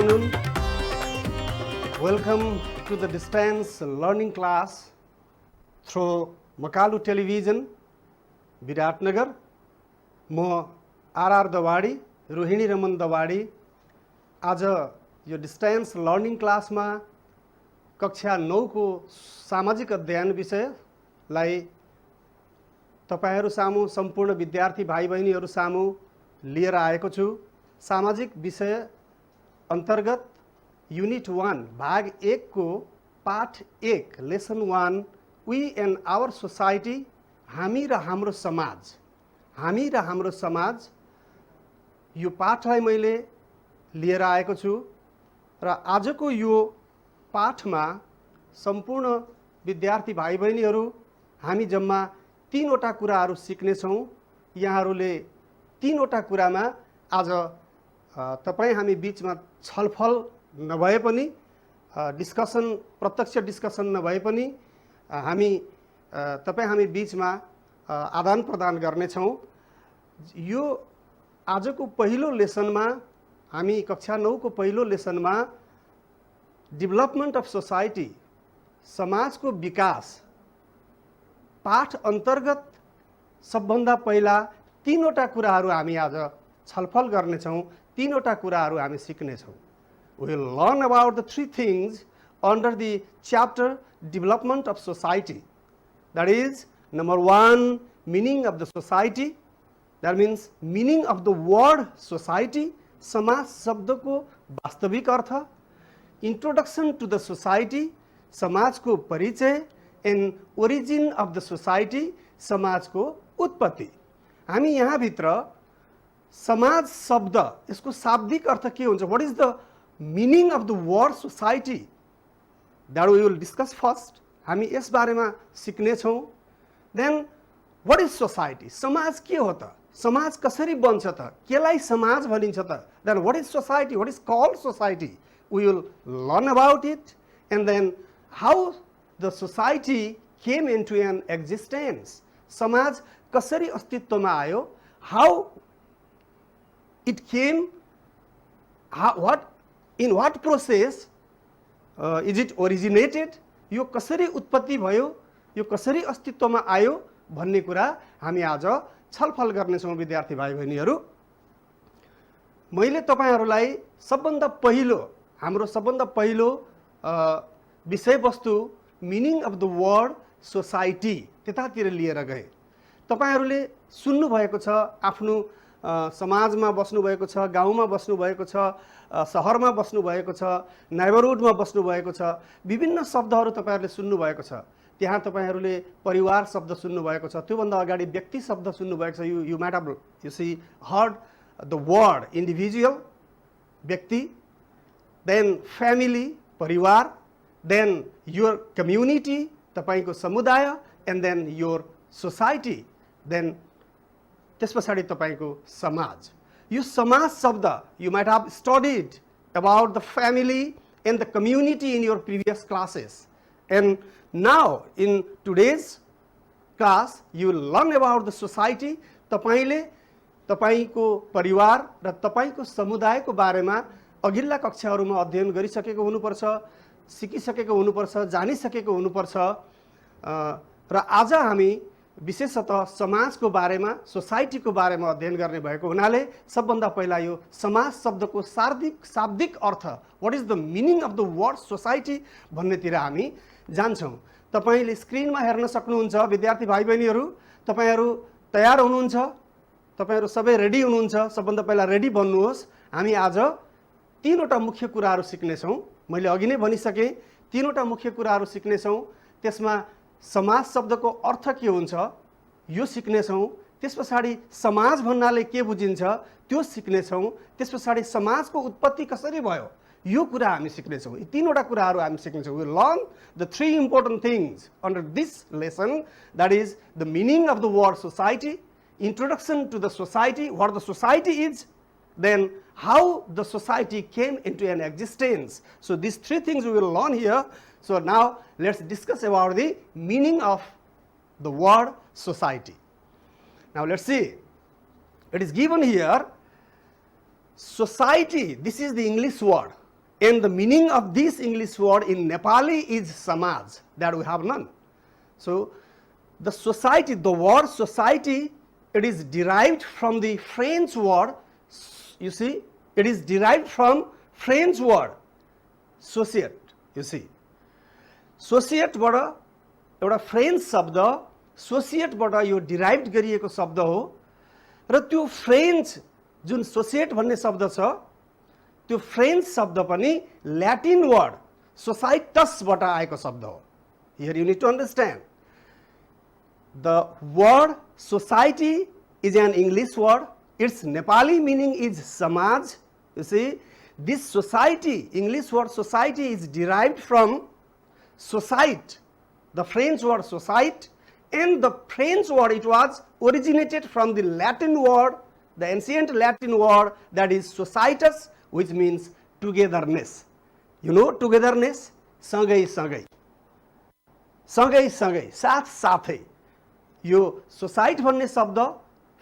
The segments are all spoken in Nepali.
afternoon. Welcome to the distance learning class through Makalu Television, Biratnagar. म आर दवाडी, रोहिणी रमन दवाडी. आज यो डिस्टेन्स लर्निङ क्लासमा कक्षा 9 को सामाजिक अध्ययन विषयलाई तपाईहरु सामु सम्पूर्ण विद्यार्थी भाइ बहिनीहरु सामु लिएर आएको छु. सामाजिक विषय अन्तर्गत युनिट 1 भाग 1 को पाठ 1 lesson 1 we and our society, हामी र हाम्रो समाज. हामी र हाम्रो समाज यो पाठलाई मैले लिएर आएको छु र आजको यो पाठमा सम्पूर्ण विद्यार्थी भाइ बहिनीहरु हामी जम्मा 3 वटा कुराहरु सिक्ने छौं. यहाँहरुले 3 वटा कुरामा आज तपाई हामी बीचमा छलफल नभए पनि डिस्कसन, प्रत्यक्ष डिस्कसन नभए पनि हामी तपाई हामी बीचमा आदान प्रदान गर्ने छौं. यो आजको पहिलो लेसनमा हामी कक्षा 9 को पहिलो लेसनमा डेभलपमेन्ट अफ सोसाइटी, समाजको विकास पाठ अन्तर्गत सबभन्दा पहिला 3 वटा कुराहरु हामी आज छलफल गर्ने छौं. 3 वटा कुराहरु हामी सिक्ने छौं. We will learn about the 3 things under the chapter development of society. That is, number 1, meaning of the society. That means meaning of the word society. समाज शब्दको वास्तविक अर्थ. Introduction to the society, समाजको परिचय. And origin of the society, समाजको उत्पत्ति. हामी यहाँ भित्र समाज शब्द, यसको शाब्दिक अर्थ के हुन्छ? What is the meaning of the word society? That we will discuss first. हामी यस बारेमा सिक्ने छौं. Then what is society? समाज के हो त? समाज कसरी बन्छ त? केलाई समाज भनिन्छ त? Then what is society? What is called society? We will learn about it. And then how the society came into an existence. समाज कसरी अस्तित्वमा आयो? How it came, in what process is it originated? यो कसरी उत्पत्ति भयो? यो कसरी अस्तित्वमा आयो भन्ने कुरा हामी आज छलफल गर्ने छौं विद्यार्थी भाइ बहिनीहरु. मैले तपाईहरुलाई हाम्रो सबभन्दा पहिलो विषयवस्तु meaning of the word society त्यतातिर लिएर गए. तपाईहरुले सुन्नु भएको छ, आफ्नो समाजमा बस्नु भएको छ, गाउँमा बस्नु भएको छ, शहरमा बस्नु भएको छ, नेबरहुडमा बस्नु भएको छ. विभिन्न शब्दहरु तपाईहरुले सुन्नु भएको छ. त्यहाँ तपाईहरुले परिवार शब्द सुन्नु भएको छ. त्यो भन्दा अगाडि व्यक्ति शब्द सुन्नु भएको छ. You might have heard the word individual, व्यक्ति, then family, परिवार, then your community, तपाईको समुदाय, and then your society, then त्यसपछि तपाईको समाज. यो समाज शब्द, you might have studied about the family and the community in your previous classes, and now in today's class you will learn about the society. तपाईले तपाईको परिवार र तपाईको समुदायको बारेमा अघिल्ला कक्षाहरुमा अध्ययन गरिसकेको हुनुपर्छ, सिकिसकेको हुनुपर्छ, जानिसकेको हुनुपर्छ. र आज हामी विशेषतः समाजको बारेमा, सोसाइटीको बारेमा अध्ययन गर्ने भएको हुनाले सबभन्दा पहिला यो समाज शब्दको शाब्दिक अर्थ, what is the meaning of the word society भन्नेतिर हामी जान्छौं. तपाईले स्क्रिनमा हेर्न सक्नुहुन्छ विद्यार्थी भाइ बहिनीहरु. तपाईहरु तयार हुनुहुन्छ? तपाईहरु सबै रेडी हुनुहुन्छ? सबभन्दा पहिला रेडी बन्नुहोस्. हामी आज 3 वटा मुख्य कुराहरु सिक्ने छौं. मैले अघि नै भनिसके 3 वटा मुख्य कुराहरु सिक्ने छौं. त्यसमा समाज शब्दको अर्थ के हुन्छ यो सिक्ने छौं. त्यसपछि समाज भन्नाले के बुझिन्छ त्यो सिक्ने छौं. त्यसपछि समाजको उत्पत्ति कसरी भयो यो कुरा हामी सिक्ने छौं. यी 3 वटा कुराहरु हामी सिक्ने छौं. We will learn the 3 important things under this lesson. That is the meaning of the word society, introduction to the society, what the society is, then how the society came into an existence. So these 3 things we will learn here. So now let's discuss about the meaning of the word society. Now let's see. It is given here society. This is the English word. And the meaning of this English word in Nepali is samaj, that we have none. So the society, the word society, it is derived from the French word, you see, it is derived from French word societe, you see. Societe बाट एउटा फ्रेन्च शब्द सोसिएटबाट यो डिराइभ गरिएको शब्द हो र त्यो फ्रेन्च जुन सोसिएट भन्ने शब्द छ त्यो फ्रेन्च शब्द पनि ल्याटिन वर्ड सोसाइटसबाट आएको शब्द हो. Here you need to understand the word society is an English word, it's Nepali meaning is समाज. You see, this society, English word society is derived from societe, the French word societe, and the French word, it was originated from the Latin word, the ancient Latin word that is societas, which means togetherness. You know togetherness? सँगै सँगै, सँगै सँगै, साथ साथै. यो सोसाइट भन्ने शब्द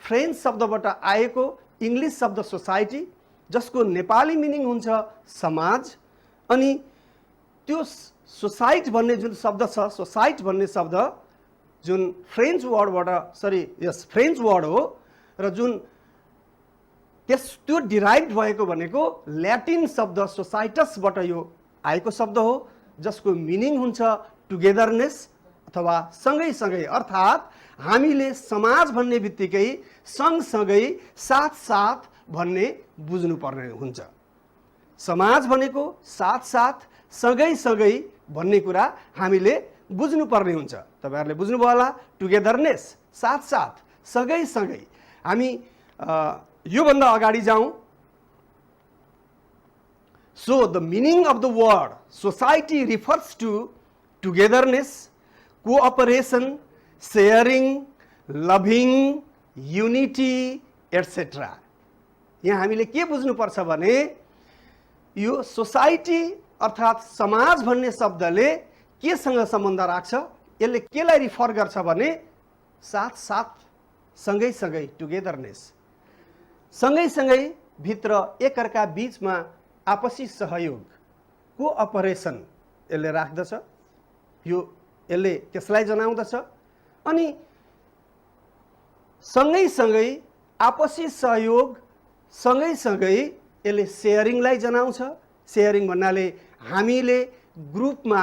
फ्रेन्च शब्दबाट आएको इंग्लिश शब्द सोसाइटी, जसको नेपाली मिनिङ हुन्छ समाज. अनि त्यो सोसाइट भन्ने जुन शब्द छ, सोसाइट भन्ने शब्द जुन फ्रेन्च वर्डबाट, सरी यस फ्रेन्च वर्ड हो र जुन त्यो डिराइभ भएको भनेको ल्याटिन शब्द सोसाइटसबाट यो आएको शब्द हो, जसको मिनिङ हुन्छ टुगेदरनेस अथवा सँगै सँगै. अर्थात् हामीले समाज भन्ने बित्तिकै सँगसँगै साथ साथ भन्ने बुझ्नुपर्ने हुन्छ. समाज भनेको साथ साथ सँगै सँगै भन्ने कुरा हामीले बुझ्नुपर्ने हुन्छ. तपाईहरुले बुझ्नुभयो होला, टुगेदरनेस, साथ साथ, सँगै सँगै. हामी यो भन्दा अगाडि जाउँ. So the meaning of the word society refers to togetherness, cooperation, sharing, loving, unity, etc. यहाँ हामीले के बुझ्नुपर्छ भने यो सोसाइटी अर्थात् समाज भन्ने शब्दले केसँग सम्बन्ध राख्छ, यसले केलाई रिफर गर्छ भने साथ साथ, सँगै सँगै, टुगेदरनेस, सँगै सँगै भित्र एकअर्का बीचमा आपसी सहयोग, कोअपरेसन यसले राख्दछ. यो यसले त्यसलाई जनाउँदछ. अनि सँगै सँगै आपसी सहयोग, सँगै सँगै यसले शेयरिङलाई जनाउँछ. शेयरिङ भन्नाले हामीले ग्रुपमा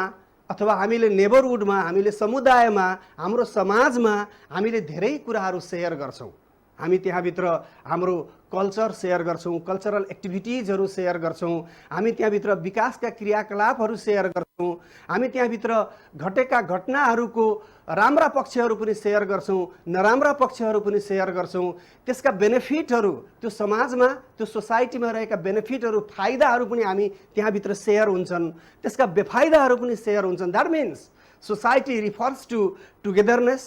अथवा हामीले नेबरहुडमा, हामीले समुदायमा, हाम्रो समाजमा हामीले धेरै कुराहरू शेयर गर्छौँ. हामी त्यहाँभित्र हाम्रो कल्चर शेयर गर्छौँ, कल्चरल एक्टिभिटिजहरू शेयर गर्छौँ, हामी त्यहाँभित्र विकासका क्रियाकलापहरू शेयर गर्छौँ, हामी त्यहाँभित्र घटेका घटनाहरूको राम्रा पक्षहरू पनि शेयर गर्छौँ, नराम्रा पक्षहरू पनि शेयर गर्छौँ. त्यसका बेनिफिटहरू, त्यो समाजमा, त्यो सोसाइटीमा रहेका बेनिफिटहरू, फाइदाहरू पनि हामी त्यहाँभित्र शेयर हुन्छन्, त्यसका बेफाइदाहरू पनि शेयर हुन्छन्. That means society refers to togetherness,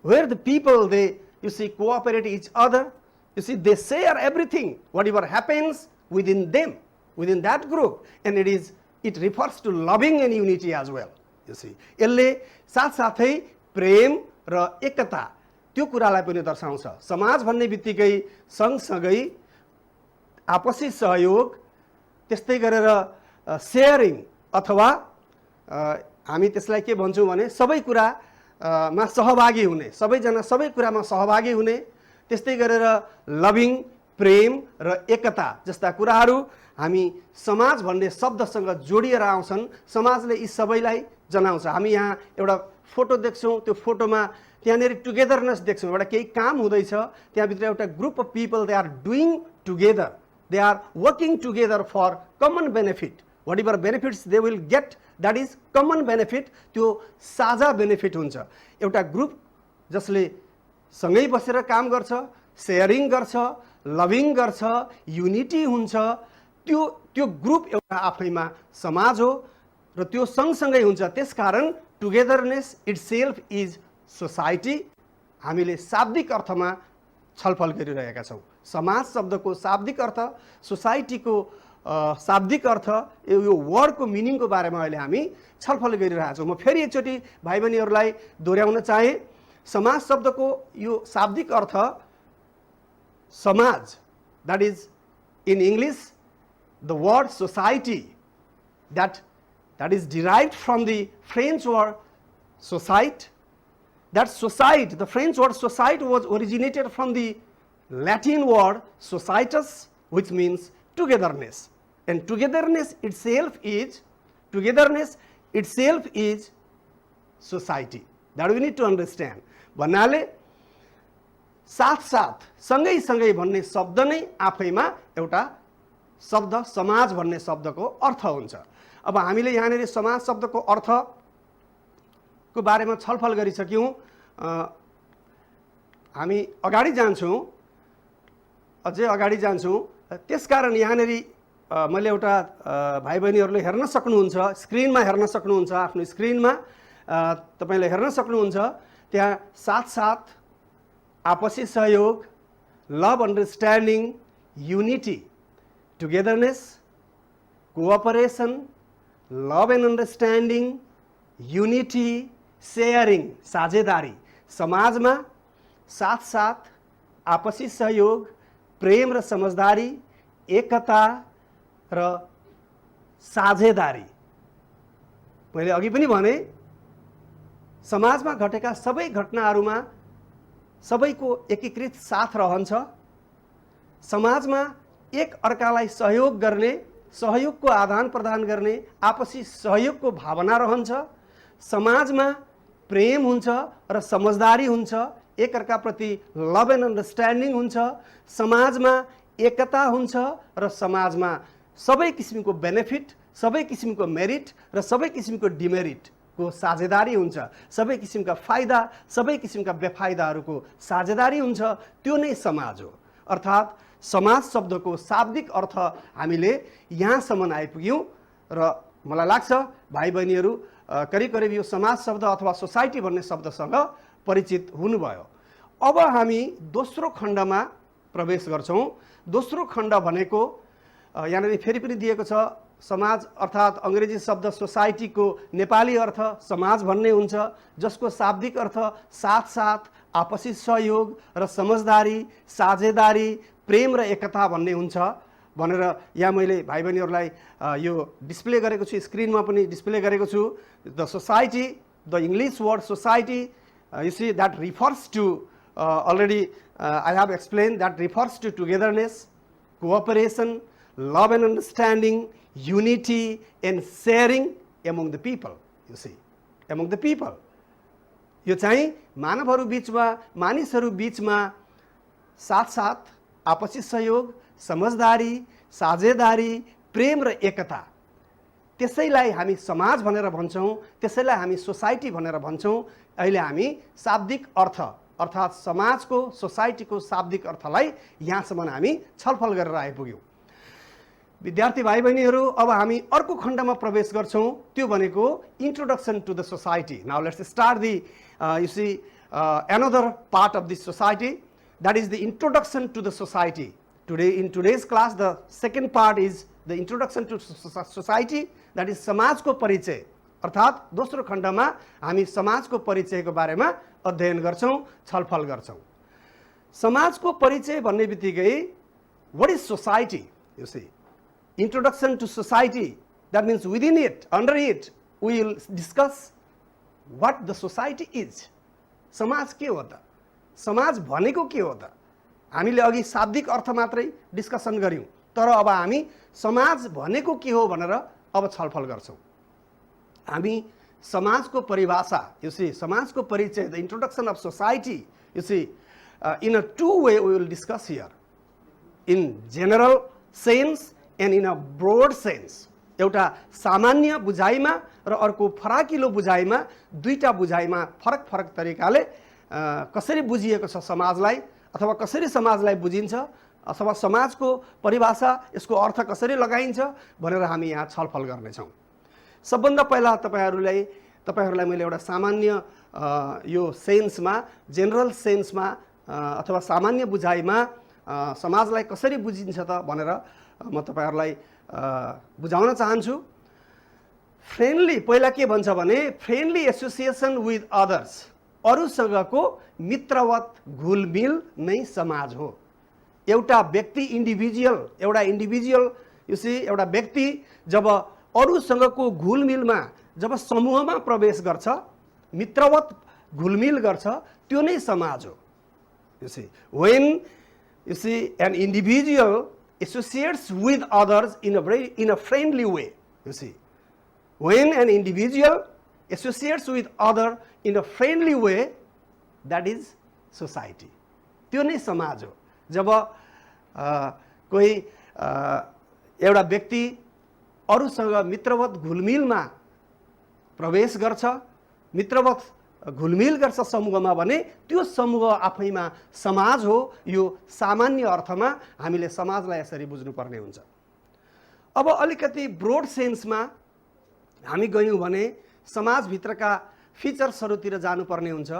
where the people they, you see, cooperate each other. You see, they share everything, whatever happens within them, within that group, and it refers to loving and unity as well. You see, यसले साथ साथै प्रेम र एकता त्यो कुरालाई पनि दर्शाउँछ. समाज भन्ने बित्तिकै सँगसँगै आपसी सहयोग, त्यस्तै गरेर शेयरिङ अथवा हामी त्यसलाई के भन्छौँ भने सबै कुरा मा सहभागी हुने, सबैजना सबै कुरामा सहभागी हुने. त्यस्तै गरेर लभिङ, प्रेम र एकता जस्ता कुराहरू हामी समाज भन्ने शब्दसँग जोडिएर आउँछन्. समाजले यी सबैलाई जनाउँछ. हामी यहाँ एउटा फोटो देख्छौँ, त्यो फोटोमा त्यहाँनिर टुगेदरनेस देख्छौँ. एउटा केही काम हुँदैछ, त्यहाँभित्र एउटा group of people, they are doing together, they are working together for common benefit. whatever benefits they will get, that is common benefit, त्यो साझा बेनिफिट हुन्छ. एउटा ग्रुप जसले सँगै बसेर काम गर्छ, शेयरिङ गर्छ, लभिङ गर्छ, युनिटी हुन्छ, त्यो ग्रुप एउटा आफैमा समाज हो र त्यो सँगसँगै हुन्छ. त्यसकारण टुगेदरनेस इटसेल्फ इज सोसाइटी. हामीले शाब्दिक अर्थमा छलफल गरिरहेका छौँ. समाज शब्दको शाब्दिक अर्थ, सोसाइटीको शाब्दिक अर्थ, यो वर्डको मिनिङको बारेमा अहिले हामी छलफल गरिरहेका छौँ. म फेरि एकचोटि भाइ बहिनीहरूलाई दोहोऱ्याउन चाहे. समाज शब्दको यो शाब्दिक अर्थ समाज, that is in English the word society that is derived from the French word society. That society, the French word society, was originated from the Latin word societas, which means togetherness. And togetherness itself is society. That we need to understand. भन्नाले साथ साथ सँगै सँगै भन्ने शब्द नै आफैमा एउटा शब्द समाज भन्ने शब्दको अर्थ हुन्छ। अब हामीले यहाँनिर समाज शब्दको अर्थको बारेमा छलफल गरिसक्यौँ। हामी अगाडि जान्छौँ, अझै अगाडि जान्छौँ। त्यसकारण यहाँनिर मैले एउटा भाइ बहिनीहरूले हेर्न सक्नुहुन्छ, स्क्रिनमा हेर्न सक्नुहुन्छ, आफ्नो स्क्रिनमा तपाईले हेर्न सक्नुहुन्छ। त्यहाँ साथ आपसी सहयोग, love understanding, unity, togetherness, cooperation, love and understanding, unity, sharing, साझेदारी। समाजमा साथ आपसी सहयोग, प्रेम र समझदारी, एकता र साझेदारी। मैले अघि पनि भने समाजमा घटेका सबै घटनाहरूमा सबैको एकीकृत साथ रहन्छ। समाजमा एक अर्कालाई सहयोग गर्ने, सहयोगको आदान प्रदान गर्ने, आपसी सहयोगको भावना रहन्छ। समाजमा प्रेम हुन्छ र समझदारी हुन्छ, एक अर्काप्रति लभ एन्ड अन्डरस्ट्यान्डिङ हुन्छ। समाजमा एकता हुन्छ र समाजमा सबै किसिमको बेनिफिट, सबै किसिमको मेरिट र सबै किसिमको डिमेरिट को साझेदारी हुन्छ। सबै किसिमका फाइदा, सबै किसिमका बेफाइदाहरूको साझेदारी हुन्छ। त्यो नै समाज हो। अर्थात् समाज शब्दको शाब्दिक अर्थ हामीले यहाँसम्म आइपुग्यौँ र मलाई लाग्छ भाइ बहिनीहरू करिब करिब यो समाज शब्द अथवा सोसाइटी भन्ने शब्दसँग परिचित हुनुभयो। अब हामी दोस्रो खण्डमा प्रवेश गर्छौँ। दोस्रो खण्ड भनेको यहाँनिर फेरि पनि दिएको छ, समाज अर्थात् अङ्ग्रेजी शब्द सोसाइटीको नेपाली अर्थ समाज भन्ने हुन्छ, जसको शाब्दिक अर्थ साथ आपसी सहयोग र समझदारी, साझेदारी, प्रेम र एकता भन्ने हुन्छ भनेर यहाँ मैले भाइ बहिनीहरूलाई यो डिस्प्ले गरेको छु, स्क्रिनमा पनि डिस्प्ले गरेको छु। The society, the English word society, you see that refers to already I have explained that refers to togetherness, cooperation, love and understanding, unity and sharing among the people. You see, among the people. यो चाहिँ मानवहरू बीचमा, मानिसहरू बीचमा साथ आपसी सहयोग, समझदारी, साझेदारी, प्रेम र एकता, त्यसैलाई हामी समाज भनेर भन्छौँ, त्यसैलाई हामी सोसाइटी भनेर भन्छौँ। अहिले हामी शाब्दिक अर्थ अर्थात् समाजको, सोसाइटीको शाब्दिक अर्थलाई यहाँसम्म हामी छलफल गरेर आइपुग्यौँ। विद्यार्थी भाइ बहिनीहरू, अब हामी अर्को खण्डमा प्रवेश गर्छौँ, त्यो भनेको introduction to the society. Now let's start the you see another part of this society, that is the introduction to the society. Today, in today's class, the second part is the introduction to society, that is समाजको परिचय। अर्थात् दोस्रो खण्डमा हामी समाजको परिचयको बारेमा अध्ययन गर्छौँ, छलफल गर्छौँ। समाजको परिचय भन्ने बित्तिकै what is society? You see, introduction to society, that means within it, under it, we will discuss what the society is. समाज के हो त, समाज भनेको के हो त। हामीले अघि शाब्दिक अर्थ मात्रै डिस्कसन गर्यौं, तर अब हामी समाज भनेको के हो भनेर अब छलफल गर्छौं। हामी समाजको परिभाषा, you see, समाजको परिचय, the introduction of society, you see, in a two way we will discuss here, in general sense and in a broad sense. एउटा सामान्य बुझाइमा र अर्को फराकिलो बुझाइमा, दुईटा बुझाइमा फरक फरक तरिकाले कसरी बुझिएको छ समाजलाई, अथवा कसरी समाजलाई बुझिन्छ, अथवा समाजको परिभाषा, यसको अर्थ कसरी लगाइन्छ भनेर हामी यहाँ छलफल गर्नेछौँ। सबभन्दा पहिला तपाईहरुलाई मैले एउटा सामान्य यो सेन्समा, जेनरल सेन्समा अथवा सामान्य बुझाइमा समाजलाई कसरी बुझिन्छ त भनेर म तपाईहरुलाई बुझाउन चाहन्छु। फ्रेन्डली, पहिला के भन्छ भने फ्रेन्डली एसोसिएसन विथ अदर्स, अरूसँगको मित्रवत घुलमिल नै समाज हो। एउटा व्यक्ति, एउटा इन्डिभिजुअल, यो सी, एउटा व्यक्ति जब अरूसँगको घुलमिलमा जब समूहमा प्रवेश गर्छ, मित्रवत घुलमिल गर्छ, त्यो नै समाज हो. You see, when you see an individual associates with others in a friendly way, you see, when an individual associates with other in a friendly way, that is society. त्यो नै समाज हो. जब कोही एउटा व्यक्ति अरूसँग मित्रवत घुलमिलमा प्रवेश गर्छ, मित्रवत घुलमिल गर्छ समूहमा भने त्यो समूह आफैमा समाज हो. यो सामान्य अर्थमा हामीले समाजलाई यसरी बुझ्नुपर्ने हुन्छ. अब अलिकति ब्रोड सेन्समा हामी गयौँ भने समाजभित्रका फिचर्सहरूतिर जानुपर्ने हुन्छ,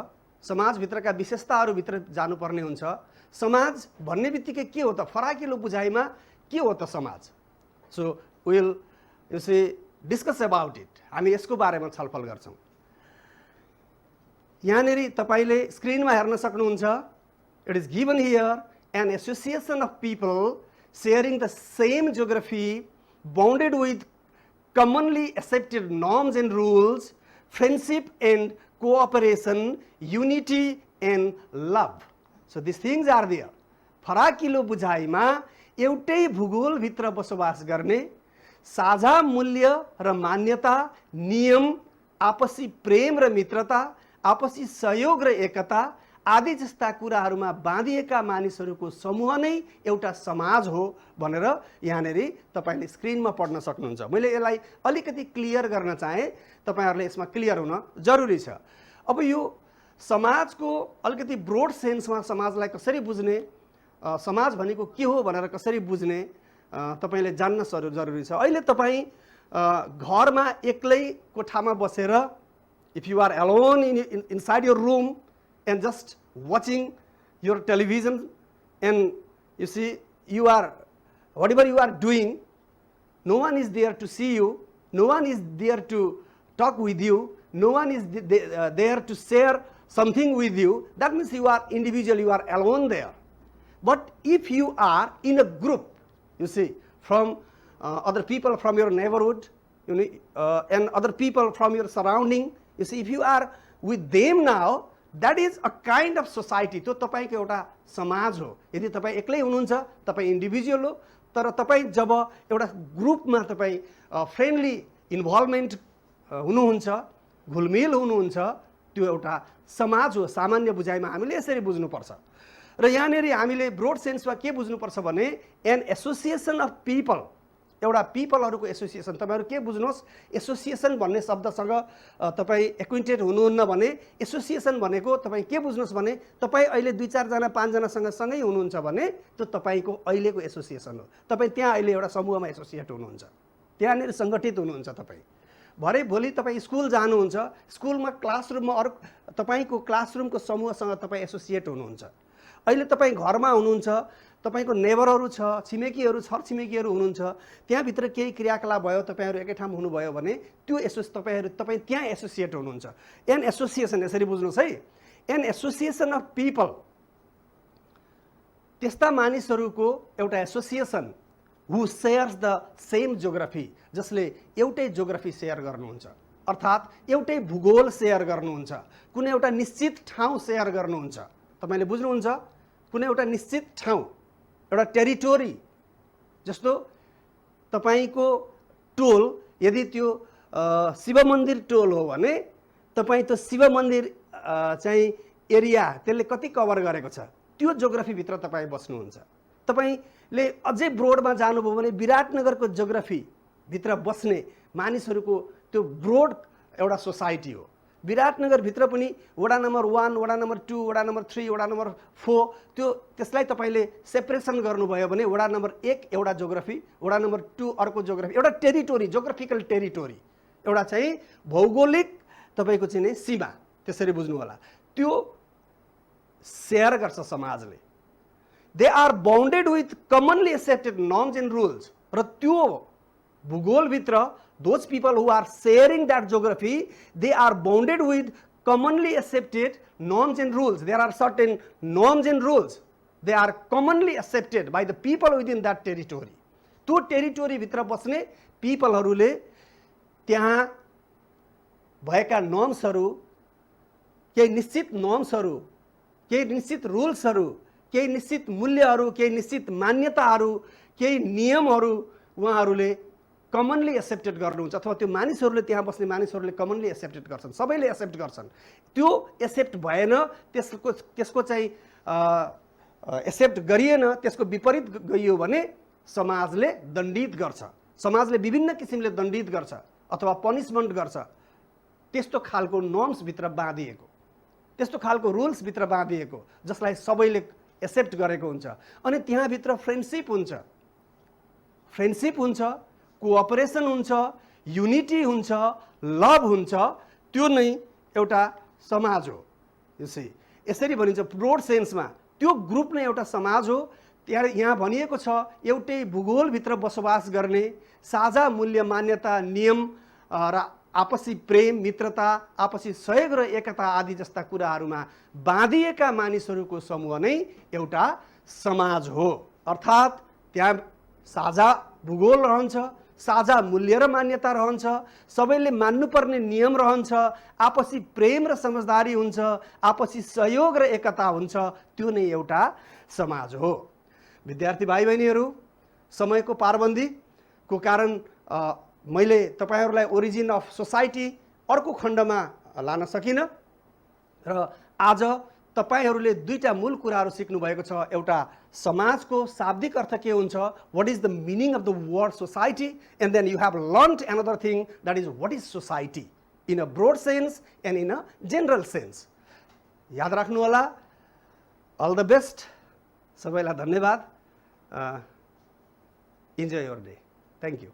समाजभित्रका विशेषताहरूभित्र जानुपर्ने हुन्छ. समाज भन्ने बित्तिकै के हो त, फराकिलो बुझाइमा के हो त समाज? So will you see discuss about it. हामी यसको बारेमा छलफल गर्छौँ. यहाँनिर तपाईँले स्क्रिनमा हेर्न सक्नुहुन्छ. It is given here an association of people sharing the same geography bounded with commonly accepted norms and rules, friendship and cooperation, unity and love. So these things are there. फराकिलो बुझाइमा एउटै भूगोलभित्र बसोबास गर्ने, साझा मूल्य र मान्यता, नियम, आपसी प्रेम र मित्रता, आपसी सहयोग र एकता आदि जस्ता कुराहरूमा बाँधिएका मानिसहरूको समूह नै एउटा समाज हो भनेर यहाँनिर तपाईले स्क्रिनमा पढ्न सक्नुहुन्छ. मैले यसलाई अलिकति क्लियर गर्न चाहे, तपाईहरुले यसमा क्लियर हुन जरुरी छ. अब यो समाजको अलिकति ब्रोड सेन्समा समाजलाई कसरी बुझ्ने, समाज भनेको के हो भनेर कसरी बुझ्ने तपाईले जान्न जरुरी छ. अहिले तपाई घरमा एक्लै कोठामा बसेर, if you are alone inside your room and just watching your television, and you see you are, whatever you are doing, no one is there to see you, no one is there to talk with you, no one is there to share something with you. That means you are individual, you are alone there. But if you are in a group, you see, from other people from your neighborhood, you know, and other people from your surrounding, you see, if you are with them now, that is a kind of society. त्यो तपाईको एउटा समाज हो. यदि तपाई एक्लै हुनुहुन्छ, तपाई इन्डिभिजुअल हो, तर तपाई जब एउटा ग्रुपमा तपाई फ्रेन्डली इन्भल्भमेन्ट हुनुहुन्छ, घुलमिल हुनुहुन्छ, त्यो एउटा समाज हो. सामान्य बुझाइमा हामीले यसरी बुझ्नुपर्छ. र यहाँनिर हामीले ब्रोड सेन्समा के बुझ्नुपर्छ भने एन एसोसिएसन अफ पिपल, एउटा पिपलहरुको एसोसिएसन. तपाईहरु के बुझ्नुहोस्, एसोसिएसन भन्ने शब्दसँग तपाई एक्विन्टेड हुनुहुन्न भने एसोसिएसन भनेको तपाई के बुझ्नुहोस् भने तपाई अहिले 2-4 जना 5 जनासँग सँगै हुनुहुन्छ भने त्यो तपाईको अहिलेको एसोसिएसन हो. तपाई त्यहाँ अहिले एउटा समूहमा एसोसिएट हुनुहुन्छ, त्यहाँनिर संगठित हुनुहुन्छ. तपाई भरे भोलि तपाई स्कुल जानुहुन्छ, स्कुलमा क्लासरुममा अरु तपाईको क्लासरुमको समूहसँग तपाई एसोसिएट हुनुहुन्छ. अहिले तपाई घरमा हुनुहुन्छ, तपाईको नेबरहरु छ, छिमेकीहरु, छरछिमेकीहरु हुनुहुन्छ, त्यहाँ भित्र केही क्रियाकलाप भयो, तपाईहरु एकै ठाउँ हुनुभयो भने त्यो तपाई त्यहाँ एसोसिएट हुनुहुन्छ. एन एसोसिएसन यसरी बुझ्नुस् है. एन एसोसिएसन अफ पिपल, त्यस्ता मानिसहरुको एउटा association who shares the same geography, जसले एउटै जियोग्राफी शेयर गर्नुहुन्छ, अर्थात एउटै भूगोल शेयर गर्नुहुन्छ, कुनै एउटा निश्चित ठाउँ शेयर गर्नुहुन्छ. तपाईले बुझ्नुहुन्छ, कुनै एउटा निश्चित ठाउँ, एउटा टेरिटोरी, जस्तो तपाईको टोल यदि त्यो शिव मन्दिर टोल हो भने तपाई त्यो शिव मन्दिर चाहिँ एरिया त्यसले कति कभर गरेको छ, त्यो जियोग्राफी भित्र तपाई बस्नुहुन्छ. तपाईले अझै ब्रोडमा जानुभयो भने विराटनगरको जियोग्राफी भित्र बस्ने मानिसहरुको त्यो ब्रोड एउटा सोसाइटी हो. विराटनगर भित्र पनि वडा नम्बर 1, वडा नम्बर 2, वडा नम्बर 3, वडा नम्बर 4, त्यो त्यसलाई तपाईले सेपरेसन गर्नुभयो भने वडा नम्बर 1 एउटा जियोग्राफी, वडा नम्बर 2 अर्को जियोग्राफी, एउटा टेरिटोरी, जियोग्राफिकल टेरिटोरी, एउटा चाहिँ भौगोलिक तपाईको चाहिँ नि सीमा, त्यसरी बुझ्नु होला. त्यो शेयर गर्छ समाजले. They are bounded with commonly accepted norms and rules. र त्यो भूगोल भित्र those people who are sharing that geography, they are bounded with commonly accepted norms and rules. There are certain norms and rules. They are commonly accepted by the people within that territory. त्यो टेरिटोरी भित्र बस्ने पिपलहरुले त्यहाँ भएका नर्म्सहरू, केही निश्चित नर्म्सहरू, केही निश्चित रुल्सहरू, केही निश्चित मूल्यहरू, केही निश्चित मान्यताहरू, केही नियमहरू उहाँहरूले कमनली एक्सेप्टेड गर्नुहुन्छ अथवा त्यो मानिसहरूले, त्यहाँ बस्ने मानिसहरूले कमनली एक्सेप्टेड गर्छन्, सबैले एक्सेप्ट गर्छन्। त्यो एक्सेप्ट भएन, त्यसको चाहिँ एक्सेप्ट गरिएन, त्यसको विपरीत गइयो भने समाजले दण्डित गर्छ, समाजले विभिन्न किसिमले दण्डित गर्छ अथवा पनिसमेन्ट गर्छ। त्यस्तो खालको नर्म्सभित्र बाँधिएको, त्यस्तो खालको रुल्सभित्र बाँधिएको, जसलाई सबैले एक्सेप्ट गरेको हुन्छ। अनि त्यहाँभित्र फ्रेन्डसिप हुन्छ, फ्रेन्डसिप हुन्छ, कोअपरेसन हुन्छ, युनिटी हुन्छ, लभ हुन्छ। त्यो नै एउटा समाज हो। यसरी भनिन्छ ब्रोड सेन्समा त्यो ग्रुप नै एउटा समाज हो। यहाँ भनिएको छ एउटै भूगोलभित्र बसोबास गर्ने, साझा मूल्य, मान्यता, नियम र आपसी प्रेम, मित्रता, आपसी सहयोग र एकता आदि जस्ता कुराहरूमा बाँधिएका मानिसहरूको समूह नै एउटा समाज हो। अर्थात् त्यहाँ साझा भूगोल रहन्छ, साझा मूल्य र मान्यता रहन्छ, सबैले मान्नुपर्ने नियम रहन्छ, आपसी प्रेम र समझदारी हुन्छ, आपसी सहयोग र एकता हुन्छ। त्यो नै एउटा समाज हो। विद्यार्थी भाइ बहिनीहरू, समयको पाबन्दीको कारण मैले तपाईहरूलाई ओरिजिन अफ सोसाइटी अर्को खण्डमा लान सकिनँ र आज तपाईहरूले दुईटा मूल कुराहरू सिक्नु भएको छ। एउटा समाजको शाब्दिक अर्थ के हुन्छ, what is the meaning of the word society, and then you have learned another thing, that is what is society in a broad sense and in a general sense. याद राख्नु होला। अल द बेस्ट, सबैलाई धन्यवाद। Enjoy your day. Thank you.